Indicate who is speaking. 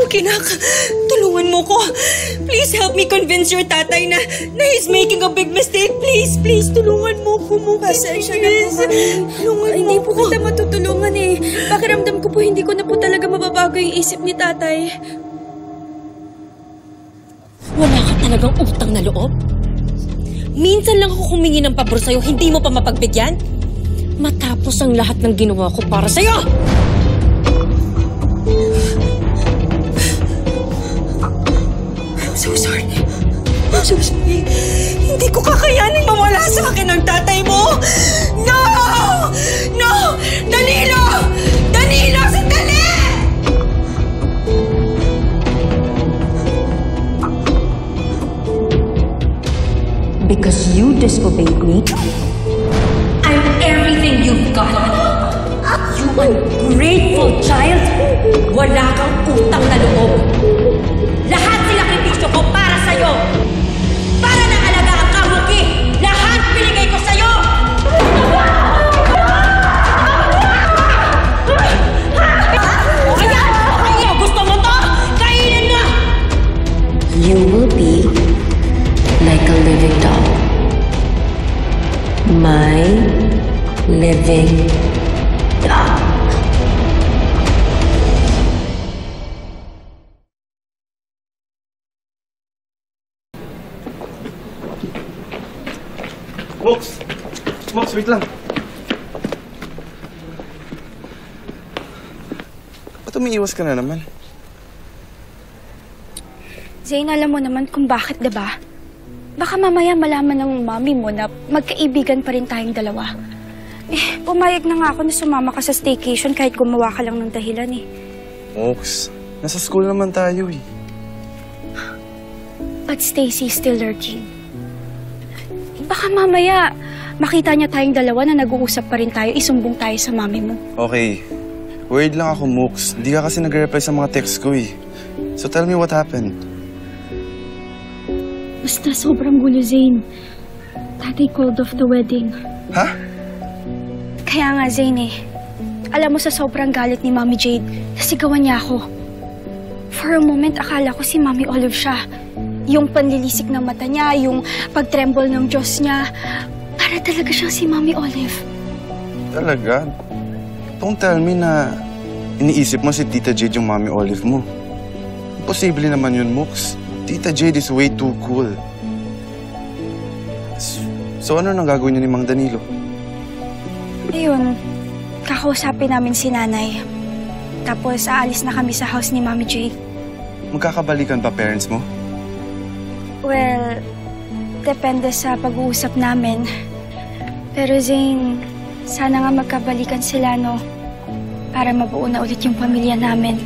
Speaker 1: Anak, tulungan mo ko. Please help me convince your tatay na he's making a big mistake. Please, tulungan mo ko.
Speaker 2: Pasensya na po, Mami. Hindi po kita matutulungan eh. Pakiramdam ko po hindi ko na po talaga mababago yung isip ni tatay.
Speaker 1: Wala ka talagang utang na loob? Minsan lang ako humingi ng pabor sa'yo, hindi mo pa mapagbigyan? Matapos ang lahat ng ginawa ko para sa'yo! I'm so sorry. Hindi ko kakayanin mawala sa akin ang tatay mo! No! Danilo! Sandali!
Speaker 3: Because you disobeyed me, I'm everything you've got. You ungrateful child! Wala kang utang na loob. Lahat sinakripisyo ko para sa'yo. Para nang alagaan ka, Muki. Lahat binigay ko sa'yo. Ayan! Gusto mo to? Kainin mo! You will be like a living doll. My living doll.
Speaker 4: Mox, wait lang. Ba't umiiwas ka na naman?
Speaker 2: Zane, alam mo naman kung bakit, diba? Baka mamaya malaman ng mami mo na magkaibigan pa rin tayong dalawa. Pumayag na nga ako na sumama ka sa staycation kahit gumawa ka lang ng dahilan eh.
Speaker 4: Mox, nasa school naman tayo eh.
Speaker 2: But Stacy's still lurking. Baka mamaya makita niya tayong dalawa na nag-uusap pa rin tayo, isumbong tayo sa mami mo.
Speaker 4: Okay. Worried lang ako, Mox. Hindi ka kasi nag-reply sa mga text ko eh. So tell me what happened.
Speaker 2: Basta sobrang gulo, Zane. Tatay called off the wedding.
Speaker 4: Ha?
Speaker 2: Kaya nga, Zane eh. Alam mo, sa sobrang galit ni Mami Jade, nasigawan niya ako. For a moment, akala ko si Mami Olive siya. Yung panlilisik ng mata niya, yung pag-tremble ng Diyos niya. Para talaga siyang si Mami Olive.
Speaker 4: Talaga? Don't tell me na iniisip mo si Tita Jade yung Mami Olive mo. Imposible naman yun, Mox. Tita Jade is way too cool. So ano nang gagawin niya ni Mang Danilo?
Speaker 2: Ayun, kakausapin namin si Nanay. Tapos aalis na kami sa house ni Mami Jade.
Speaker 4: Magkakabalikan pa parents mo?
Speaker 2: Well, depende sa pag-uusap namin. Pero Zane, sana nga magkabalikan sila, no? Para mabuo na ulit yung pamilya namin.